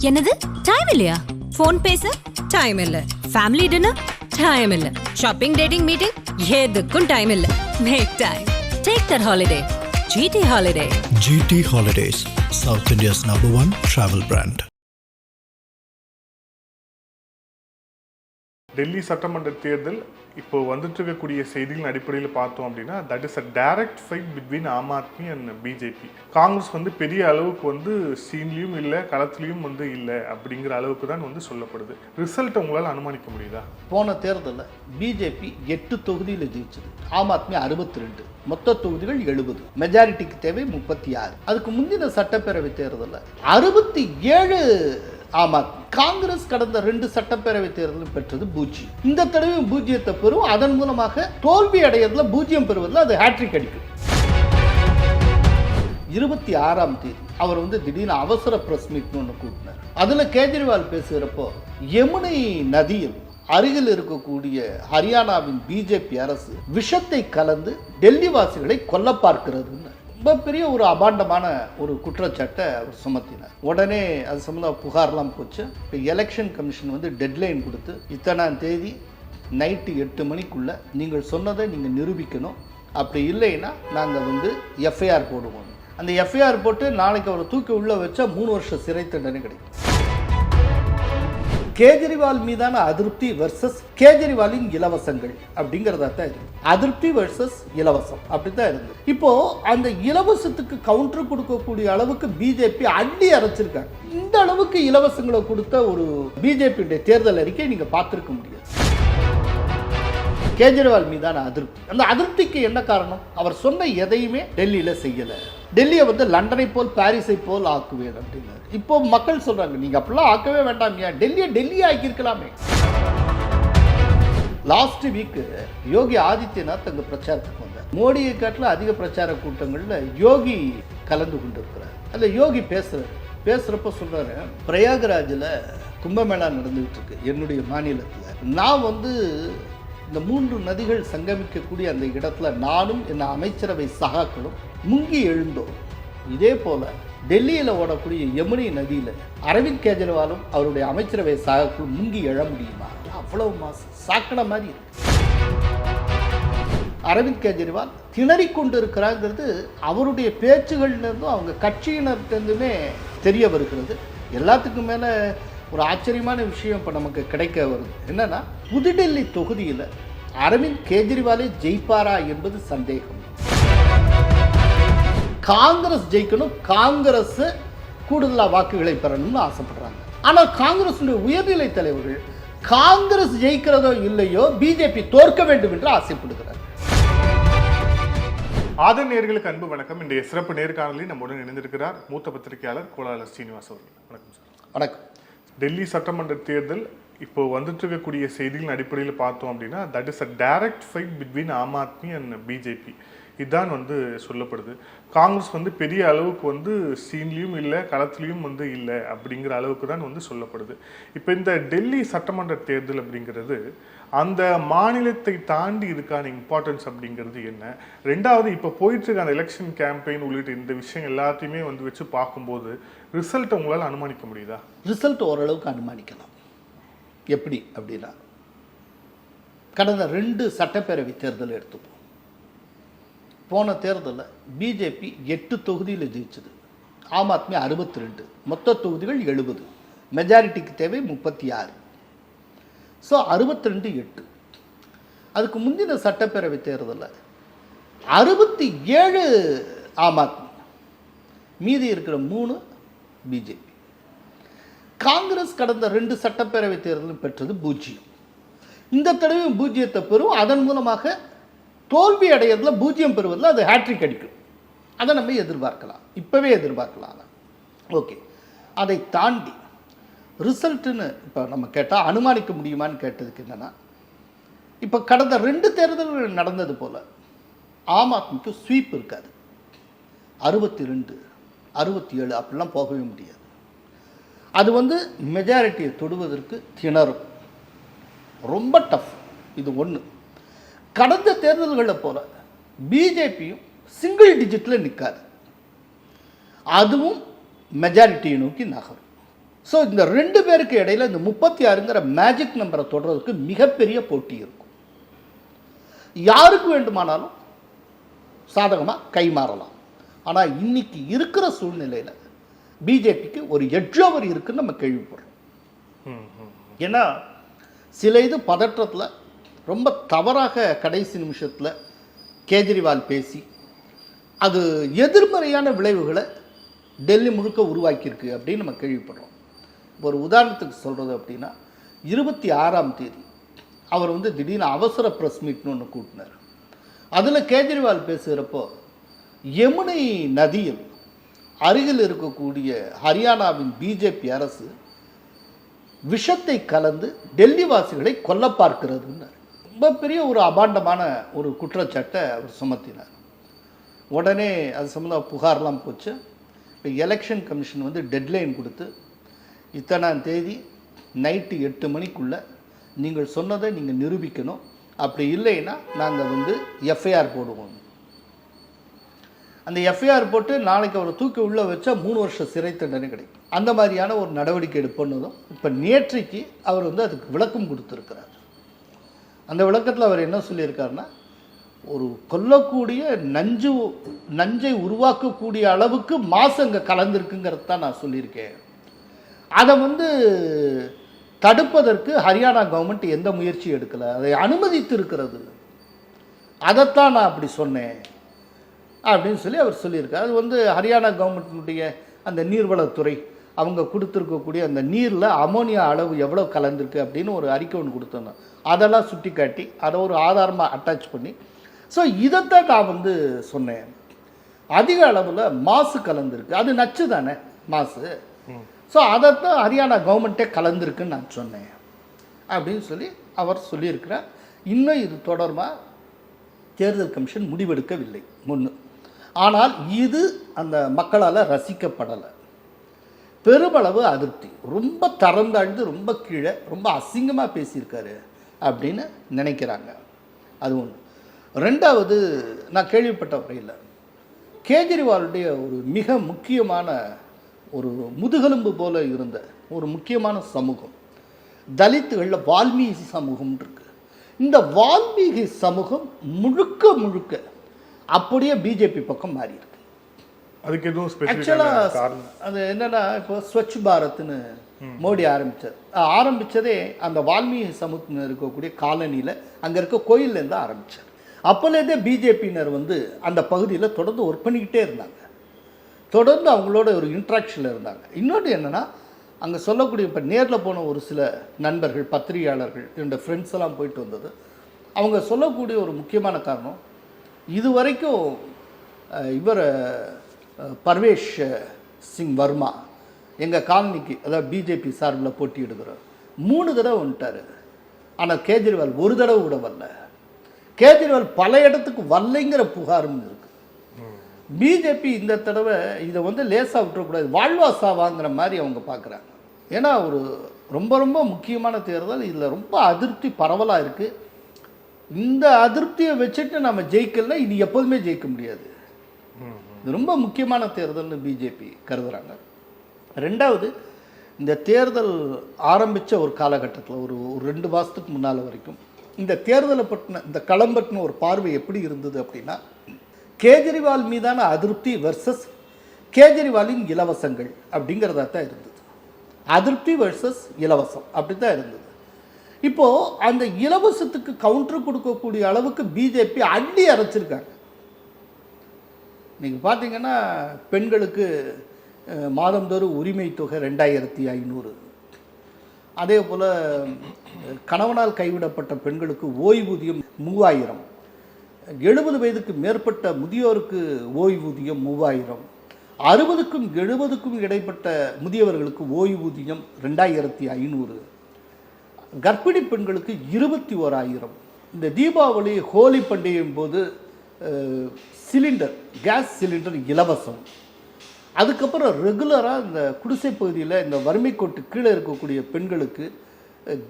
என்னது டைம் இல்லையா? ஃபோன் பேச டைம் இல்ல, ஃபேமிலி டின்னர் டைம் இல்ல, ஷாப்பிங் டேட்டிங் மீட்டிங் எதுக்கும் டைம் இல்ல. Make time. Take that holiday. GT Holiday. GT Holidays, South India's #1 travel brand. Delhi சட்டமன்ற தேர்தல் இப்போ வந்துட்டு இருக்கக்கூடிய செய்திகளின் அடிப்படையில் பார்த்தோம் அப்படின்னா that is a direct fight between Aam Aadmi and BJP. Congress வந்து பெரிய அளவுக்கு வந்து சீன்லையும் இல்லை, களத்துலையும் வந்து இல்லை அப்படிங்கிற அளவுக்கு தான் வந்து சொல்லப்படுது. ரிசல்ட் உங்களால் அனுமானிக்க முடியுதா? போன தேர்தலில் பிஜேபி 8 தொகுதியில் ஜெயிச்சது, ஆம் ஆத்மி 62, மொத்த தொகுதிகள் 70, மெஜாரிட்டிக்கு தேவை 36. அதுக்கு முந்தின சட்டப்பேரவை தேர்தலில் 67 ஆம் ஆத்மி. காங்கிரஸ் கடந்த 2 சட்டப்பேரவை தேர்தலும் பெற்றது 0. இந்த தடவை 0 பெறும். அதன் மூலமாக தோல்வி அடையறதுல 0 பெறுவதில் அது ஹேட்ரிக் அடிக்கும். 26ஆம் தேதி அவர் வந்து திடீர்னு அவசர பிரஸ் மீட் ஒன்று கூட்டினார். அதுல கேஜ்ரிவால் பேசுகிறப்போ யமுனை நதியில் அருகில் இருக்கக்கூடிய ஹரியானாவின் பிஜேபி அரசு விஷத்தை கலந்து டெல்லி வாசிகளை கொல்ல பார்க்கிறது ரொம்ப பெரிய ஒரு அபாண்டமான ஒரு குற்றச்சாட்டை அவர் சுமத்தினார். உடனே அது சம்பந்தமாக புகார்லாம் போச்சு. இப்போ எலெக்ஷன் கமிஷன் வந்து டெட்லைன் கொடுத்து இத்தனாம் தேதி நைட்டு 8 மணிக்குள்ள நீங்கள் சொன்னதை நீங்கள் நிரூபிக்கணும், அப்படி இல்லைன்னா நாங்கள் வந்து எஃப்ஐஆர் போடுவோம். அந்த எஃப்ஐஆர் போட்டு நாளைக்கு அவரை தூக்கி உள்ள வச்சா 3 வருஷம் சிறை தண்டனை கிடைக்கும். கேஜ்ரிவால் மீதான அதிருப்தி வர்சஸ் கேஜ்ரிவாலின் இலவசங்கள் அப்படிங்கிறதா தான் இருக்கு. அதிருப்தி வர்சஸ் இலவசம் அப்படித்தான் இருந்தது. இப்போ அந்த இலவசத்துக்கு கவுண்டர் கொடுக்கக்கூடிய அளவுக்கு பிஜேபி அள்ளி அரைச்சிருக்காங்க. இந்த அளவுக்கு இலவசங்களை கொடுத்த ஒரு பிஜேபியுடைய தேர்தல் அறிக்கை நீங்க பார்த்திருக்க முடியாது. கேஜ்ரிவால் மீதான அதிருப்தி, அந்த அதிருப்திக்கு என்ன காரணம்? அவர் சொன்ன எதையுமே டெல்லியில செய்யல. டெல்லியை வந்து லண்டனை போல் பாரிஸை போல் ஆக்குவேன் அப்படின்னாரு. இப்போ மக்கள் சொல்றாங்க நீங்க அப்படிலாம் ஆக்கவே வேண்டாம், டெல்லியை ஆக்கியிருக்கலாமே. லாஸ்ட் வீக் யோகி ஆதித்யநாத் அங்க பிரச்சாரத்துக்கு வந்தார். மோடியை காட்டில அதிக பிரச்சார கூட்டங்கள்ல யோகி கலந்து கொண்டிருக்கிறார். அதுல யோகி பேசுறப்ப சொல்றாரு, பிரயாகராஜில் கும்பமேளா நடந்துகிட்டு இருக்கு என்னுடைய மாநிலத்தில். நான் வந்து இந்த 3 நதிகள் சங்கமிக்கக்கூடிய அந்த இடத்துல நானும் என் அமைச்சரவை சகாக்களும் முங்கி எழுந்தோம். இதே போல டெல்லியில் ஓடக்கூடிய யமுனை நதியில் அரவிந்த் கெஜ்ரிவாலும் அவருடைய அமைச்சரவை சகாக்களும் முங்கி எழ முடியுமா? அவ்வளவு மாசம் சாக்கடை மாதிரி இருக்கு. அரவிந்த் கெஜ்ரிவால் திணறிக்கொண்டு இருக்கிறாங்கிறது அவருடைய பேச்சுகள்லேருந்தும் அவங்க கட்சியினர்கிட்டருந்துமே தெரிய வருகிறது. எல்லாத்துக்கும் மேலே ஒரு ஆச்சரியமான விஷயம் இப்போ நமக்கு கிடைக்க வருது. என்னன்னா, புதுடெல்லி தொகுதியில் அரவிந்த் கெஜ்ரிவாலே ஜெயிப்பாரா என்பது சந்தேகம். காங்கிரஸ் ஜெயிக்கணும், காங்கிரஸ் கூடுதலாக வாக்குகளை பெறணும்னு ஆசைப்படுறாங்க. ஆனால் காங்கிரஸ் உயர்நிலை தலைவர்கள் காங்கிரஸ் ஜெயிக்கிறதோ இல்லையோ பிஜேபி தோற்க வேண்டும் என்று ஆசைப்படுகிறார். ஆதன் நேயர்களுக்கு அன்பு வணக்கம். இன்றைய சிறப்பு நேர்காணலில் நம்முடன் இணைந்திருக்கிறார் மூத்த பத்திரிகையாளர் கோலாலர் ஸ்ரீனிவாஸ் அவர்கள். வணக்கம் சார். வணக்கம். டெல்லி சட்டமன்ற தேர்தல் இப்போ வந்துட்டு இருக்கக்கூடிய செய்திகளின் அடிப்படையில் பார்த்தோம் அப்படின்னா that is a direct fight between Aam Aadmi and BJP. இதுதான் வந்து சொல்லப்படுது. காங்கிரஸ் வந்து பெரிய அளவுக்கு வந்து சீன்லையும் இல்லை, களத்துலையும் வந்து இல்லை அப்படிங்கிற அளவுக்கு தான் வந்து சொல்லப்படுது. இப்போ இந்த டெல்லி சட்டமன்ற தேர்தல் அப்படிங்கிறது அந்த மாநிலத்தை தாண்டி இதுக்கான இம்பார்ட்டன்ஸ் அப்படிங்கிறது என்ன? ரெண்டாவது, இப்போ போயிட்டு இருக்க அந்த எலெக்ஷன் கேம்பெயின் உள்ளிட்ட இந்த விஷயம் எல்லாத்தையுமே வந்து வச்சு பார்க்கும்போது ரிசல்ட் உங்களால் அனுமானிக்க முடியுதா? ரிசல்ட் ஓரளவுக்கு அனுமானிக்கலாம். எப்படி அப்படின்னா, கடந்த 2 சட்டப்பேரவை தேர்தல் எடுத்துப்போம். போன தேர்தலில் பிஜேபி 8 தொகுதியில் ஜெயிச்சது, ஆம் ஆத்மி 62, மொத்த தொகுதிகள் 70, மெஜாரிட்டிக்கு தேவை 36. ஸோ 62-8. அதுக்கு முந்தின சட்டப்பேரவை தேர்தலில் 67 ஆம் ஆத்மி, மீதி இருக்கிற 3 பிஜேபி. காங்கிரஸ் கடந்த 2 சட்டப்பேரவை தேர்தலும் பெற்றது 0. இந்த தடவை 0 பெறும். அதன் மூலமாக தோல்வி அடையறதுல 0 பெறுவதில் அது ஹேட்ரிக் அடிக்கும். அதை நம்ம எதிர்பார்க்கலாம், இப்போவே எதிர்பார்க்கலாம். ஓகே, அதை தாண்டி ரிசல்ட்டுன்னு இப்போ நம்ம கேட்டால் அனுமானிக்க முடியுமான்னு கேட்டதுக்கு என்னென்னா, இப்போ கடந்த 2 தேர்தல்கள் நடந்தது போல் ஆம் ஆத்மிக்கு ஸ்வீப் இருக்காது. 62, 67 அப்படிலாம் போகவே முடியாது. அது வந்து மெஜாரிட்டியை தொடுவதற்கு திணறும், ரொம்ப டஃப். இது ஒன்று. கடந்த தேர்தல்களில் போல பிஜேபியும் சிங்கிள் டிஜிட்டில் நிற்காது, அதுவும் மெஜாரிட்டியை நோக்கி நகரும். ஸோ இந்த 2 பேருக்கு இடையில இந்த 36ங்கிற மேஜிக் நம்பரை தொடர்றதுக்கு மிகப்பெரிய போட்டி இருக்கும். யாருக்கு வேண்டுமானாலும் சாதகமாக கை மாறலாம். ஆனால் இன்னைக்கு இருக்கிற சூழ்நிலையில் பிஜேபிக்கு ஒரு எட்ஜ் ஓவர் இருக்குன்னு நம்ம கேள்விப்படுறோம். ஏன்னா சில இது பதற்றத்தில் ரொம்ப தவறாக கடைசி நிமிஷத்தில் கேஜ்ரிவால் பேசி அது எதிர்மறையான விளைவுகளை டெல்லி முழுக்க உருவாக்கியிருக்கு அப்படின்னு நம்ம கேள்விப்படுறோம். ஒரு உதாரணத்துக்கு சொல்கிறது அப்படின்னா 26ஆம் தேதி அவர் திடீர்னு அவசர ப்ரெஸ் மீட்னு ஒன்று கூட்டினார். அதில் கேஜ்ரிவால் பேசுகிறப்போ யமுனை நதியில் அருகில் இருக்கக்கூடிய ஹரியானாவின் பிஜேபி அரசு விஷத்தை கலந்து டெல்லி வாசிகளை கொல்ல பார்க்கிறதுன்னார். ரொம்ப பெரிய ஒரு அபாண்டமான ஒரு குற்றச்சாட்டை அவர் சுமத்தினார். உடனே அது சம்மந்தமாக புகார்லாம் போச்சு. இப்போ எலெக்ஷன் கமிஷன் டெட்லைன் கொடுத்து இத்தனாம் தேதி நைட்டு 8 மணிக்குள்ளே நீங்கள் சொன்னதை நீங்கள் நிரூபிக்கணும், அப்படி இல்லைன்னா நாங்கள் எஃப்ஐஆர் போடுவோம். அந்த எஃப்ஐஆர் போட்டு நாளைக்கு அவரை தூக்கி உள்ளே வச்சா 3 வருஷம் சிறை தண்டனை கிடைக்கும். அந்த மாதிரியான ஒரு நடவடிக்கை எடுப்பதும் இப்போ நேற்றைக்கு அவர் அதுக்கு விளக்கம் கொடுத்துருக்கிறார். அந்த விளக்கத்தில் அவர் என்ன சொல்லியிருக்காருன்னா, ஒரு கொல்லக்கூடிய நஞ்சை உருவாக்கக்கூடிய அளவுக்கு மாசு அங்கே கலந்துருக்குங்கிறது தான் நான் சொல்லியிருக்கேன். அதை தடுப்பதற்கு ஹரியானா கவர்மெண்ட் எந்த முயற்சியும் எடுக்கலை, அதை அனுமதித்து இருக்கிறது, அதைத்தான் நான் அப்படி சொன்னேன் அப்படின்னு சொல்லி அவர் சொல்லியிருக்கார். அது ஹரியானா கவர்மெண்ட்டினுடைய அந்த நீர்வளத்துறை அவங்க கொடுத்துருக்கக்கூடிய அந்த நீரில் அமோனியா அளவு எவ்வளோ கலந்துருக்கு அப்படின்னு ஒரு அறிக்கை ஒன்று கொடுத்துருந்தோம். அதெல்லாம் சுட்டி காட்டி அதை ஒரு ஆதாரமாக அட்டாச் பண்ணி, ஸோ இதைத்தான் நான் சொன்னேன். அதிக அளவில் மாசு கலந்துருக்கு, அது நச்சு தானே மாசு, ஸோ அதைத்தான் ஹரியானா கவர்மெண்ட்டே கலந்துருக்குன்னு நான் சொன்னேன் அப்படின்னு சொல்லி அவர் சொல்லியிருக்கிறார். இன்னும் இது தொடர்பாக தேர்தல் கமிஷன் முடிவெடுக்கவில்லை முன்னு. ஆனால் இது அந்த மக்களால் ரசிக்கப்படலை. பெருமளவு அதிருப்தி, ரொம்ப தரந்தாழ்ந்து ரொம்ப கீழே ரொம்ப அசிங்கமாக பேசியிருக்காரு அப்படின்னு நினைக்கிறாங்க. அது ஒன்று. ரெண்டாவது, நான் கேள்விப்பட்ட வரையில் கேஜ்ரிவாலுடைய ஒரு மிக முக்கியமான ஒரு முதுகெலும்பு போல இருந்த ஒரு முக்கியமான சமூகம் தலித்துகளில் வால்மீகி சமூகம் இருக்கு. இந்த வால்மீகி சமூகம் முழுக்க முழுக்க அப்படியே பிஜேபி பக்கம் மாறி இருக்கு. அதுக்கு எதுவும் ஆக்சுவலாக அது என்னன்னா, இப்போ ஸ்வச் பாரத்னு மோடி ஆரம்பித்ததே அந்த வால்மீகி சமூகத்தில் இருக்கக்கூடிய காலனியில் அங்கே இருக்க கோயிலேருந்து ஆரம்பித்தார். அப்போலேருந்தே பிஜேபியினர் அந்த பகுதியில் தொடர்ந்து ஒர்க் பண்ணிக்கிட்டே இருந்தாங்க, தொடர்ந்து அவங்களோட ஒரு இன்ட்ராக்ஷனில் இருந்தாங்க. இன்னொன்று என்னென்னா, அங்கே சொல்லக்கூடிய இப்போ நேரில் போன ஒரு சில நண்பர்கள், பத்திரிகையாளர்கள், என்னோட ஃப்ரெண்ட்ஸ் எல்லாம் போயிட்டு வந்தது. அவங்க சொல்லக்கூடிய ஒரு முக்கியமான காரணம், இது வரைக்கும் இவர் பர்வேஷ் சிங் வர்மா எங்கள் காலனிக்கு, அதாவது பிஜேபி சார்பில் போட்டியிடுகிறார், 3 தடவை வந்துட்டார். ஆனால் கேஜ்ரிவால் ஒரு தடவை கூட வரல. கேஜ்ரிவால் பல இடத்துக்கு வரலைங்கிற புகாரும் இருக்குது. பிஜேபி இந்த தடவை இதை லேசாக விட்டுறக்கூடாது, வாழ்வாசாவாங்கிற மாதிரி அவங்க பார்க்குறாங்க. ஏன்னா ஒரு ரொம்ப ரொம்ப முக்கியமான தேர்தல், இதில் ரொம்ப அதிருப்தி பரவலாக இருக்குது. இந்த அதிருப்தியை வச்சுட்டு நம்ம ஜெயிக்கலன்னா இனி எப்போதுமே ஜெயிக்க முடியாது. இது ரொம்ப முக்கியமான தேர்தல்னு பிஜேபி கருதுகிறாங்க. ரெண்டாவது, இந்த தேர்தல் ஆரம்பித்த ஒரு காலகட்டத்தில் ஒரு 2 மாதத்துக்கு முன்னால் வரைக்கும் இந்த தேர்தலை பற்றின இந்த களம் பற்றின ஒரு பார்வை எப்படி இருந்தது அப்படின்னா, கேஜ்ரிவால் மீதான அதிருப்தி வெர்சஸ் கேஜ்ரிவாலின் இலவசங்கள் அப்படிங்கிறதா தான் இருந்தது. அதிருப்தி வெர்சஸ் இலவசம் அப்படி தான் இருந்தது. இப்போது அந்த இலவசத்துக்கு கவுண்டர் கொடுக்கக்கூடிய அளவுக்கு பிஜேபி அள்ளி அரைச்சிருக்காங்க. நீங்கள் பார்த்தீங்கன்னா, பெண்களுக்கு மாதந்தோறும் உரிமை தொகை 2500, அதே போல் கணவனால் கைவிடப்பட்ட பெண்களுக்கு ஓய்வூதியம் 3000, 70 வயதுக்கு மேற்பட்ட முதியோருக்கு ஓய்வூதியம் 3000, 60க்கும் 70க்கும் இடைப்பட்ட முதியவர்களுக்கு ஓய்வூதியம் 2500, கர்ப்பிணி பெண்களுக்கு 21000. இந்த தீபாவளி ஹோலி பண்டிகையின் போது சிலிண்டர், கேஸ் சிலிண்டர் இலவசம். அதுக்கப்புறம் ரெகுலராக இந்த குடிசை பகுதியில் இந்த வறுமை கோட்டு கீழே இருக்கக்கூடிய பெண்களுக்கு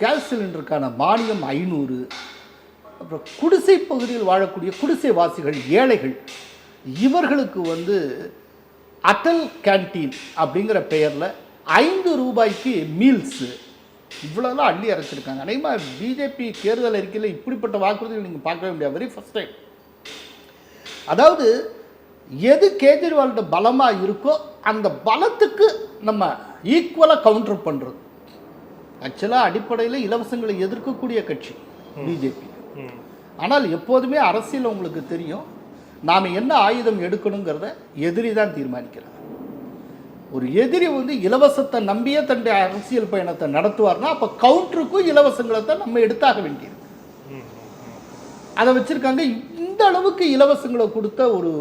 கேஸ் சிலிண்டருக்கான மானியம் 500. அப்புறம் குடிசை பகுதியில் வாழக்கூடிய குடிசை வாசிகள், ஏழைகள், இவர்களுக்கு அட்டல் கேன்டீன் அப்படிங்கிற பெயரில் 5 ரூபாய்க்கு மீல்ஸு, இவ்வளோலாம் அள்ளி அரைச்சிருக்காங்க. அநேகமாக பிஜேபி தேர்தல் அறிக்கையில் இப்படிப்பட்ட வாக்குறுதிகள் நீங்கள் பார்க்கவே முடியாது. Very first time. அதாவது எது கேஜ்ரிவால்கிட்ட பலமாக இருக்கோ அந்த பலத்துக்கு நம்ம ஈக்குவலாக கவுண்டர் பண்ணுறது. ஆக்சுவலாக அடிப்படையில் இலவசங்களை எதிர்க்கக்கூடிய கட்சி பிஜேபி. ஆனால் எப்போதுமே அரசியல் உங்களுக்கு தெரியும், நாம் என்ன ஆயுதம் எடுக்கணுங்கிறத எதிரி தான் தீர்மானிக்கிறார். ஒரு எதிரி வந்து இலவசத்தை நம்பியே தன்னுடைய அரசியல் பயணத்தை நடத்துவார்னா அப்போ கவுண்டருக்கும் இலவசங்களை தான் நம்ம எடுத்தாக வேண்டியது. அதை வச்சுருக்காங்க. இந்த அளவுக்கு இலவசங்களை கொடுத்த ஒரு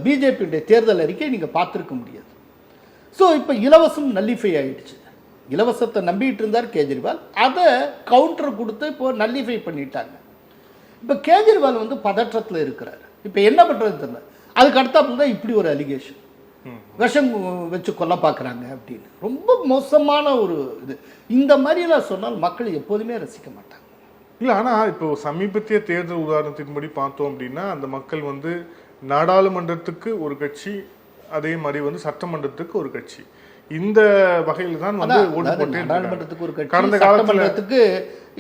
பிஜேபியுடைய தேர்தல் அறிக்கை நீங்கள் பார்த்துருக்க முடியாது. ஸோ இப்போ இலவசம் நல்லிஃபை ஆகிடுச்சு. இலவசத்தை நம்பிட்டு இருந்தார் கேஜ்ரிவால், அதை கவுண்டர் கொடுத்து இப்போ நல்லிஃபை பண்ணிட்டாங்க. இப்போ கேஜ்ரிவால் வந்து பதற்றத்தில் இருக்கிறார். இப்போ என்ன பண்ணுறதுன்னு தெரியல. அதுக்கு அடுத்தாப்புல தான் இப்படி ஒரு அலிகேஷன், விஷம் வச்சு கொல்ல பார்க்குறாங்க அப்படின்னு. ரொம்ப மோசமான ஒரு இது. இந்த மாதிரியெல்லாம் சொன்னால் மக்கள் எப்போதுமே ரசிக்க மாட்டாங்க. இல்லை, ஆனால் இப்போ சமீபத்திய தேர்தல் உதாரணத்தின்படி பார்த்தோம் அப்படின்னா அந்த மக்கள் வந்து நாடாளுமன்றத்துக்கு ஒரு கட்சி, அதே மாதிரி வந்து சட்டமன்றத்துக்கு ஒரு கட்சி, இந்த வகையில் தான் வந்து ஓட்டு போட்டு நாடாளுமன்றத்துக்கு ஒரு கட்சி, கடந்த சட்டமன்றத்துக்கு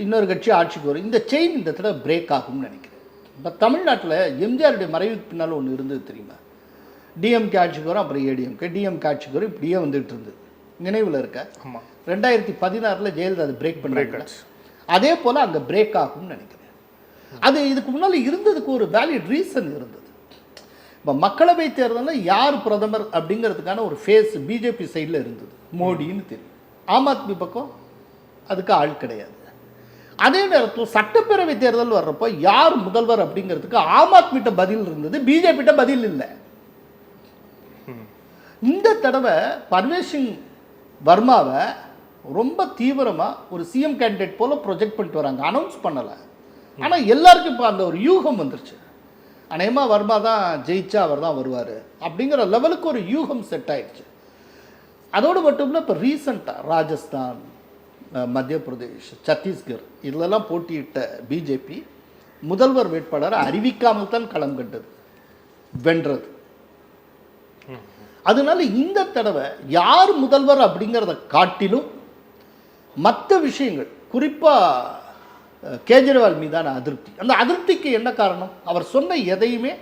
இன்னொரு கட்சி ஆட்சிக்கு வரும். இந்த செயின் இந்த தடவை பிரேக் ஆகும்னு நினைக்கிறேன். இப்போ தமிழ்நாட்டில் எம்ஜிஆருடைய மறைவுக்கு பின்னால் ஒன்று இருந்தது தெரியுமா? டிஎம்கே ஆட்சிக்கு வரும், அப்புறம் ஏடிஎம்கே, டிஎம்கே ஆட்சிக்கு வரும், இப்படியே வந்துட்டு இருந்தது. நினைவில் இருக்க? ஆமாம். 2016 ஜெயலலிதா அது பிரேக் பண்ணாங்க. அதே போல் அங்கே பிரேக் ஆகும்னு நினைக்கிறேன். அது இதுக்கு முன்னால் இருந்ததுக்கு ஒரு வேலிட் ரீசன் இருந்தது. இப்போ மக்களவை தேர்தலில் யார் பிரதமர் அப்படிங்கிறதுக்கான ஒரு ஃபேஸ் பிஜேபி சைடில் இருந்தது, மோடின்னு தெரியும். ஆம் ஆத்மி பக்கம் அதுக்கு ஆள் கிடையாது. அதே நேரத்தில் சட்டப்பேரவை தேர்தல் வர்றப்போ யார் முதல்வர் அப்படிங்கிறதுக்கு ஆம் ஆத்மிகிட்ட பதில் இருந்தது, பிஜேபிகிட்ட பதில் இல்லை. இந்த தடவை பர்வேஷ் சிங் வர்மாவை ரொம்ப தீவிரமாக ஒரு சிஎம் கேண்டிடேட் போல ப்ரொஜெக்ட் பண்ணிட்டு வராங்க. அனௌன்ஸ் பண்ணலை, ஆனால் எல்லாருக்கும் இப்போ அந்த ஒரு யூகம் வந்துருச்சு. அநேகமாக வர்மா தான் ஜெயிச்சா அவர் தான் வருவார் அப்படிங்கிற லெவலுக்கு ஒரு யூகம் செட் ஆயிடுச்சு. அதோடு மட்டும் இல்லை, இப்போ ரீசண்டாக ராஜஸ்தான், மத்திய பிரதேஷ், சத்தீஸ்கர் இதிலெல்லாம் போட்டியிட்ட பிஜேபி முதல்வர் வேட்பாளரை அறிவிக்காமல் தான் களம் கண்டது, வென்றது. அதனால இந்த தடவை யார் முதல்வர் அப்படிங்கிறத காட்டிலும் மற்ற விஷயங்கள், குறிப்பாக கேஜ்ரிவால் மீதான அதிருப்தி. அந்த அதிருப்திக்கு என்ன காரணம்? அவர் சொன்ன எதையுமே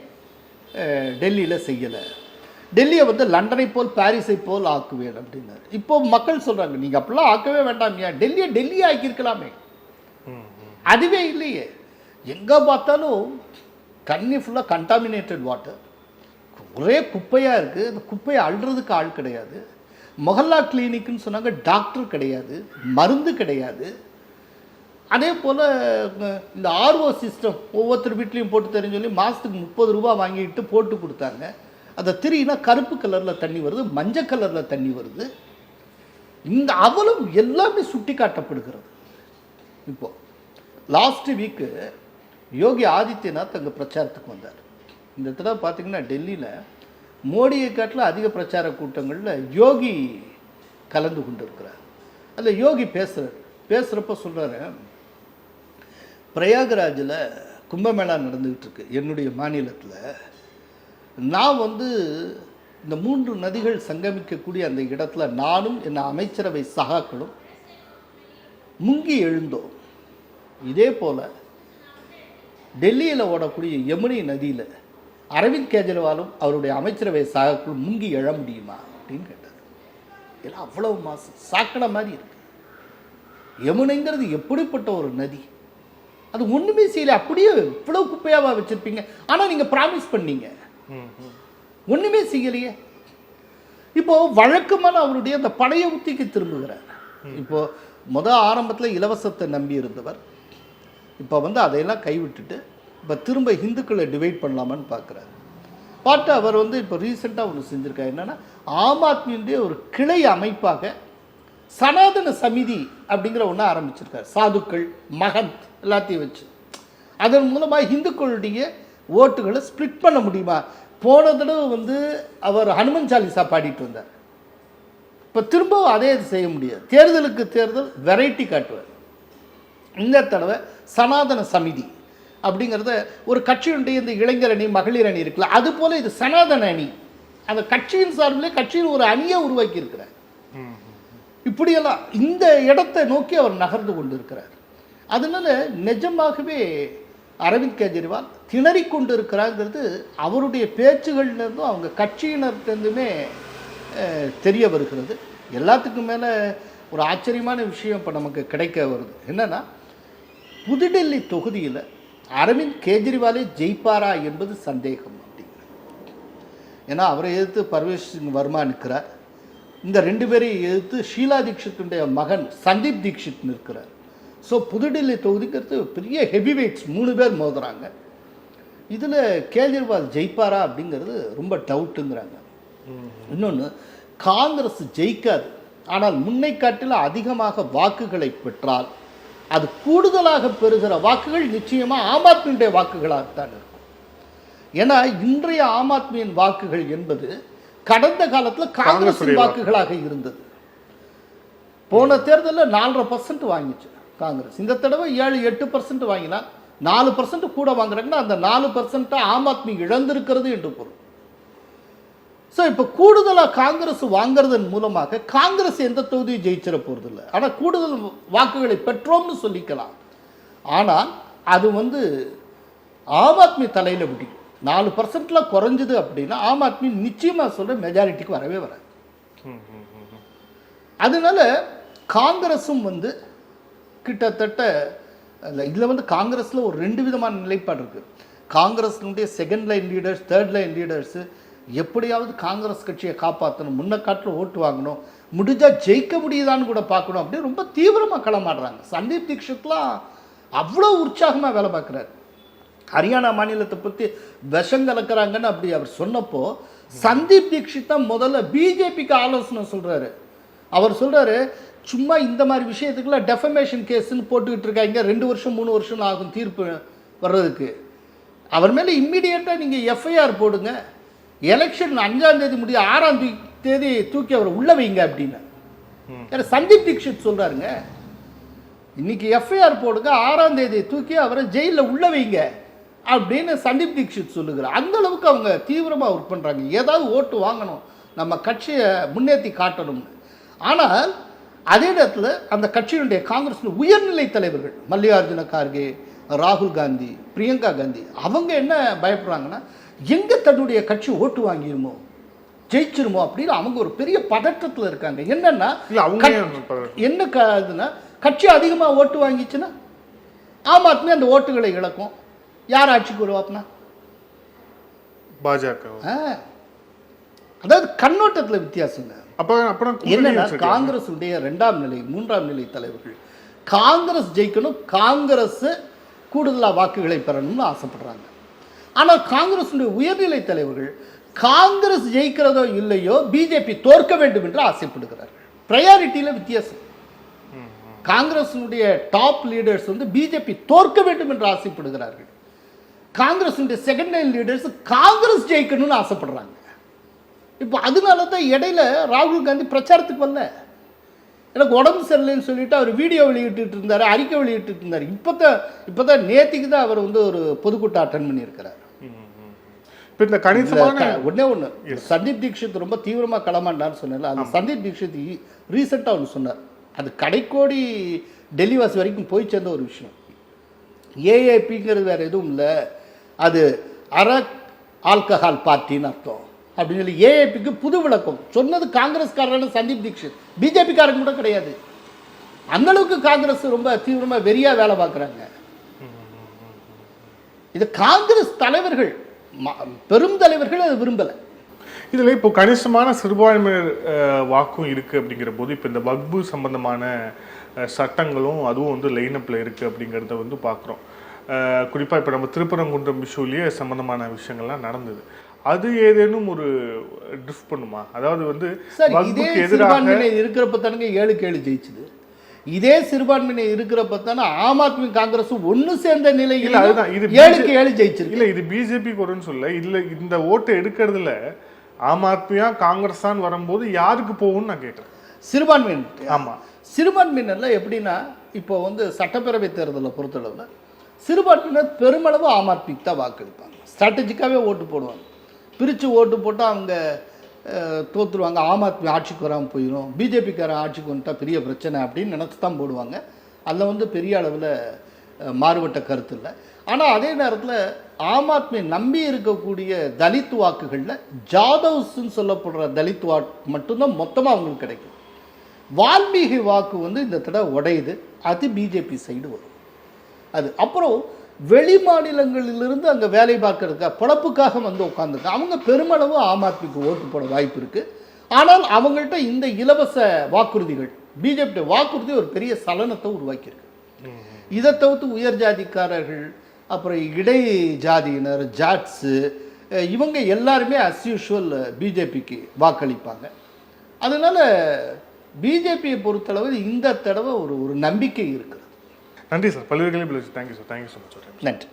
டெல்லியில் செய்யலை. டெல்லியை வந்து லண்டனை போல் பாரிஸை போல் ஆக்குவேன் அப்படின்னாரு. இப்போ மக்கள் சொல்கிறாங்க, நீங்கள் அப்படிலாம் ஆக்கவே வேண்டாமியா, டெல்லியை ஆக்கியிருக்கலாமே. அதுவே இல்லையே. எங்கே பார்த்தாலும் தண்ணி ஃபுல்லாக கண்டாமினேட்டட் வாட்டர், ஒரே குப்பையாக இருக்குது. அந்த குப்பையை அள்ளுறதுக்கு ஆள் கிடையாது. மொஹல்லா கிளினிக்னு சொன்னாங்க, டாக்டர் கிடையாது, மருந்து கிடையாது. அதே போல் இந்த ஆர்ஓ சிஸ்டம் ஒவ்வொருத்தர் வீட்லேயும் போட்டு தெரிஞ்சு சொல்லி மாதத்துக்கு 30 ரூபா வாங்கிட்டு போட்டு கொடுத்தாங்க. அதை திரினா கருப்பு கலரில் தண்ணி வருது, மஞ்சள் கலரில் தண்ணி வருது. இந்த அவலம் எல்லாமே சுட்டி காட்டப்படுகிறது. இப்போது லாஸ்ட் வீக்கு யோகி ஆதித்யநாத் அங்கே பிரச்சாரத்துக்கு வந்தார். இந்த தடவை பார்த்திங்கன்னா டெல்லியில் மோடியை காட்டில் அதிக பிரச்சார கூட்டங்களில் யோகி கலந்து கொண்டு இருக்கிறார். அதில் யோகி பேசுகிறப்ப சொல்கிறாரு, பிரயாகராஜில் கும்பமேளா நடந்துக்கிட்டு இருக்கு என்னுடைய மாநிலத்தில். நான் வந்து இந்த 3 நதிகள் சங்கமிக்கக்கூடிய அந்த இடத்துல நானும் என் அமைச்சரவை சகாக்களும் முங்கி எழுந்தோம். இதே போல் டெல்லியில் ஓடக்கூடிய யமுனை நதியில் அரவிந்த் கெஜ்ரிவாலும் அவருடைய அமைச்சரவை சகாக்களும் முங்கி எழ முடியுமா அப்படின்னு கேட்டார். எல்லாம் அவ்வளவு மாசு, சாக்கடை மாதிரி இருக்கு. யமுனைங்கிறது எப்படிப்பட்ட ஒரு நதி, அது ஒன்றுமே செய்யலை, அப்படியே இவ்வளவு குப்பையாவா வச்சுருப்பீங்க. ஆனால் நீங்கள் ப்ராமிஸ் பண்ணீங்க, ஒன்றுமே செய்யலையே. இப்போது வழக்கமான அவருடைய அந்த பழைய உத்திக்கு திரும்புகிறார். இப்போது ஆரம்பத்தில் இலவசத்தை நம்பி இருந்தவர் இப்போ வந்து அதையெல்லாம் கைவிட்டுட்டு இப்போ திரும்ப இந்துக்களை டிவைட் பண்ணலாமான்னு பார்க்குறாரு. பார்த்து அவர் வந்து இப்போ ரீசெண்டாக ஒன்று செஞ்சுருக்காரு. என்னென்னா, ஆம் ஆத்மியுடைய ஒரு கிளை அமைப்பாக சனாதன சமிதி அப்படிங்கிற ஒன்று ஆரம்பிச்சிருக்காரு. சாதுக்கள், மகந்த் எல்லாத்தையும் வச்சு அதன் மூலமாக இந்துக்களுடைய ஓட்டுகளை ஸ்ப்ளிட் பண்ண முடியுமா? போன தடவை வந்து அவர் ஹனுமன் சாலிசா பாடிட்டு வந்தார். இப்போ திரும்பவும் அதே செய்ய முடியாது. தேர்தலுக்கு தேர்தல் வெரைட்டி காட்டுவார். இந்த தடவை சனாதன சமிதி அப்படிங்கிறத ஒரு கட்சியுடைய இந்த இளைஞர் அணி, மகளிர் அணி இருக்குல்ல, அது போல் இது சனாதன அணி. அந்த கட்சியின் சார்பிலே கட்சியின் ஒரு அணியை உருவாக்கி இருக்கிறார். இப்படியெல்லாம் இந்த இடத்தை நோக்கி அவர் நகர்ந்து கொண்டிருக்கிறார். அதனால நிஜமாகவே அரவிந்த் கெஜ்ரிவால் திணறிக் கொண்டு இருக்கிறாங்கிறது அவருடைய பேச்சுகள்லேருந்தும் அவங்க கட்சியினர்கிட்டருந்துமே தெரிய வருகிறது. எல்லாத்துக்கும் மேலே ஒரு ஆச்சரியமான விஷயம் இப்போ நமக்கு கிடைக்க வருது. என்னென்னா, புதுடெல்லி தொகுதியில் அரவிந்த் கெஜ்ரிவாலே ஜெயிப்பாரா என்பது சந்தேகம் அப்படிங்கிறது. ஏன்னா அவரை எதிர்த்து பர்வேஷ் சிங் வர்மா நிற்கிறார். இந்த 2 பேரையும் எதிர்த்து ஷீலா தீக்ஷித்துடைய மகன் சந்தீப் தீக்ஷித் நிற்கிறார். ஸோ புதுடெல்லி தொகுதிக்கிறது பெரிய ஹெவி வெயிட்ஸ் 3 பேர் மோதுறாங்க. இதில் கெஜ்ரிவால் ஜெயிப்பாரா அப்படிங்கிறது ரொம்ப டவுட்டுங்கிறாங்க. இன்னொன்று, காங்கிரஸ் ஜெயிக்காது, ஆனால் முன்னை காட்டிலும் அதிகமாக வாக்குகளை பெற்றால் அது கூடுதலாக பெறுகிற வாக்குகள் நிச்சயமாக ஆம் ஆத்மியுடைய வாக்குகளாகத்தான் இருக்கும். ஏன்னா இன்றைய ஆம் ஆத்மியின் வாக்குகள் என்பது கடந்த காலத்தில் காங்கிரஸின் வாக்குகளாக இருந்தது. போன தேர்தலில் 4.5% வாங்கிச்சு காங்கிரஸ். இந்த தடவை 7-8% வாங்கினா 4% கூட வாங்குறாங்கன்னா அந்த 4% ஆம் ஆத்மி இழந்திருக்கிறது என்று பொருள். ஸோ இப்போ கூடுதலாக காங்கிரஸ் வாங்கிறதன் மூலமாக காங்கிரஸ் எந்த தொகுதியும் ஜெயிச்சிட போகிறது இல்லை. ஆனால் கூடுதல் வாக்குகளை பெற்றோம்னு சொல்லிக்கலாம். ஆனால் அது ஆம் ஆத்மி தலையில் விடும். 4% குறைஞ்சது அப்படின்னா ஆம் ஆத்மி நிச்சயமாக சொல்கிற மெஜாரிட்டிக்கு வரவே வராது. அதனால காங்கிரஸும் கிட்டத்தட்ட இதில் காங்கிரஸில் ஒரு 2 விதமான நிலைப்பாடு இருக்குது. காங்கிரஸினுடைய second line leaders, third line leaders எப்படியாவது காங்கிரஸ் கட்சியை காப்பாற்றணும், முன்ன காட்டில் ஓட்டு வாங்கணும், முடிஞ்சால் ஜெயிக்க முடியுதான்னு கூட பார்க்கணும் அப்படி ரொம்ப தீவிரமாக களமாடுறாங்க. சந்தீப் தீக்ஷித்லாம் அவ்வளோ உற்சாகமாக வேலை பார்க்குறாரு. ஹரியானா மாநிலத்தை பற்றி விஷம் கலக்கிறாங்கன்னு அப்படி அவர் சொன்னப்போ சந்தீப் தீக்ஷித் தான் முதல்ல பிஜேபிக்கு ஆலோசனை சொல்கிறாரு. அவர் சொல்கிறாரு, சும்மா இந்த மாதிரி விஷயத்துக்குலாம் டெஃபமேஷன் கேஸுன்னு போட்டுக்கிட்டு இருக்காங்க, 2 வருஷம் 3 வருஷம் ஆகும் தீர்ப்பு வர்றதுக்கு. அவர் மேலே இம்மிடியேட்டாக நீங்கள் எஃப்ஐஆர் போடுங்க, எலெக்ஷன் 5ஆம் தேதி முடிய 6ஆம் தேதி தூக்கி அவரை உள்ள வைங்க அப்படின்னு சந்தீப் தீக்ஷித் சொல்கிறாருங்க. இன்னைக்கு எஃப்ஐஆர் போடுங்க, 6ஆம் தேதி தூக்கி அவரை ஜெயிலில் உள்ள வைங்க அப்படின்னு சந்தீப் தீக்ஷித் சொல்லுகிறார். அந்த அளவுக்கு அவங்க தீவிரமாக ஒர்க் பண்ணுறாங்க. ஏதாவது ஓட்டு வாங்கணும், நம்ம கட்சியை முன்னேற்றி காட்டணும்னு. ஆனால் அதே இடத்துல அந்த கட்சியினுடைய காங்கிரஸ் உயர்நிலை தலைவர்கள் மல்லிகார்ஜுன கார்கே, ராகுல் காந்தி, பிரியங்கா காந்தி அவங்க என்ன பயப்படுறாங்கன்னா, எங்கே தன்னுடைய கட்சி ஓட்டு வாங்கிருமோ, ஜெயிச்சிருமோ அப்படின்னு அவங்க ஒரு பெரிய பதற்றத்தில் இருக்காங்க. என்னன்னா என்ன கட்சி அதிகமாக ஓட்டு வாங்கிச்சுன்னா ஆம் ஆத்மி அந்த ஓட்டுகளை இழக்கும். யார் ஆட்சிக்கு வருவாப்னா பாஜக. அதாவது கண்ணோட்டத்தில் வித்தியாசங்க. என்னன்னா காங்கிரஸ் உடைய 2ஆம் நிலை 3ஆம் நிலை தலைவர்கள் காங்கிரஸ் ஜெயிக்கணும், காங்கிரஸ் கூடுதலாக வாக்குகளை பெறணும்னு ஆசைப்படுறாங்க. ஆனால் காங்கிரஸ் உயர்நிலை தலைவர்கள் காங்கிரஸ் ஜெயிக்கிறதோ இல்லையோ பிஜேபி தோற்க வேண்டும் என்று ஆசைப்படுகிறார்கள். ப்ரையாரிட்டியில் வித்தியாசம். காங்கிரஸினுடைய டாப் லீடர்ஸ் பிஜேபி தோற்க வேண்டும் என்று ஆசைப்படுகிறார்கள். காங்கிரஸினுடைய செகண்ட் லைன் லீடர்ஸ் காங்கிரஸ் ஜெயிக்கணும்னு ஆசைப்படுறாங்க. இப்போ அதனால தான் இடையில ராகுல் காந்தி பிரச்சாரத்துக்கு வரல. எனக்கு உடம்பு சரியில்லைன்னு சொல்லிட்டு அவர் வீடியோ வெளியிட்டு இருந்தார், அறிக்கை வெளியிட்டு இருந்தார். இப்போதான் நேற்றுக்கு தான் அவர் ஒரு பொதுக்கூட்டம் அட்டன் பண்ணியிருக்கிறார். இந்த கணிசமான ஒன்று சந்தீப் தீக்ஷித் ரொம்ப தீவிரமாக களமாண்டான்னு சொன்னால, அந்த சந்தீப் தீக்ஷித் ரீசெண்டாக ஒன்று சொன்னார். அது கடைக்கோடி டெல்லிவாசி வரைக்கும் போய் சேர்ந்த ஒரு விஷயம். ஏஏபிங்கிறது வேறு எதுவும் இல்லை, அது அரக் ஆல்கஹால் பார்ட்டின்னு அர்த்தம் அப்படின்னு சொல்லி ஏஏபிக்கு புது விளக்கம் சொன்னது காங்கிரஸ்காரரான சந்தீப் தீக்ஷித். பிஜேபிக்காரங்க கூட கிடையாது. அந்த அளவுக்கு காங்கிரஸ் ரொம்ப தீவிரமாக வெறியாக வேலை பார்க்குறாங்க. இது காங்கிரஸ் தலைவர்கள், பெரும் தலைவர்கள் அதை விரும்பலை. இதில் இப்போ கணிசமான சிறுபான்மையினர் வாக்கும் இருக்குது அப்படிங்கிற போது இப்போ இந்த வக்பு சம்பந்தமான சட்டங்களும் அதுவும் லைனப்பில் இருக்குது அப்படிங்கிறத பார்க்குறோம். குறிப்பாக இப்போ நம்ம திருப்பரங்குன்றம் இஷ்யூலேயே சம்பந்தமான விஷயங்கள்லாம் நடந்தது. அது ஏதேனும் ஒரு ட்ரிஃப்ட் பண்ணுமா? அதாவது இதே சிறுபான்மையினர் இருக்கிறப்ப தானுங்க 7-7 ஜெயிச்சுது. இதே சிறுபான்மையினர் இருக்கிறப்ப தானே ஆம் ஆத்மி காங்கிரஸ் ஒன்று சேர்ந்த நிலையில் 7-7 ஜெயிச்சிருக்கு. இல்லை, இது பிஜேபி வரும்னு சொல்ல, இல்லை இந்த ஓட்டை எடுக்கிறதுல ஆம் ஆத்மியா காங்கிரஸான்னு வரும்போது யாருக்கு போகும்னு நான் கேட்குறேன். சிறுபான்மையினர். ஆமாம், சிறுபான்மையினரில் எப்படின்னா இப்போ சட்டப்பேரவை தேர்தலை பொறுத்தளவில் சிறுபான்மையினர் பெருமளவு ஆம் ஆத்மிக்கு தான் வாக்களிப்பாங்க. ஸ்ட்ராட்டஜிக்காகவே ஓட்டு போடுவாங்க. பிரித்து ஓட்டு போட்டால் அவங்க தோற்றுருவாங்க, ஆம் ஆத்மி ஆட்சிக்கு வராமல் போயிடும், பிஜேபிக்காரன் ஆட்சிக்கு வந்துட்டா பெரிய பிரச்சனை அப்படின்னு நினச்சி தான் போடுவாங்க. அதில் வந்து பெரிய அளவில் மாறுபட்ட கருத்து இல்லை. ஆனால் அதே நேரத்தில் ஆம் ஆத்மி நம்பி இருக்கக்கூடிய தலித் வாக்குகளில் ஜாதவ்ஸ்ன்னு சொல்லப்படுற தலித் வாக்கு மட்டும்தான் மொத்தமாக அவங்களுக்கு கிடைக்கும். வால்மீகி வாக்கு வந்து இந்த தடவை உடையுது, அது பிஜேபி சைடு வரும். அது அப்புறம் வெளி மாநிலங்களிலிருந்து அங்கே வேலை பார்க்கறதுக்காக பொழப்புக்காக வந்து உட்காந்துருக்காங்க. அவங்க பெருமளவு ஆம் ஆத்மிக்கு ஓட்டு போட வாய்ப்பு இருக்குது. ஆனால் அவங்கள்ட்ட இந்த இலவச வாக்குறுதிகள், பிஜேபி வாக்குறுதி ஒரு பெரிய சலனத்தை உருவாக்கியிருக்கு. இதை தவிர்த்து உயர் ஜாதிக்காரர்கள், அப்புறம் இடை ஜாதியினர், ஜாட்ஸு, இவங்க எல்லாருமே அஸ் யூஷுவல் பிஜேபிக்கு வாக்களிப்பாங்க. அதனால் பிஜேபியை பொறுத்தளவு இந்த தடவை ஒரு நம்பிக்கை இருக்குது. நன்றி சார், பல்வேறு கேள்வி. Thank you sir, thank you so much. நன்றி.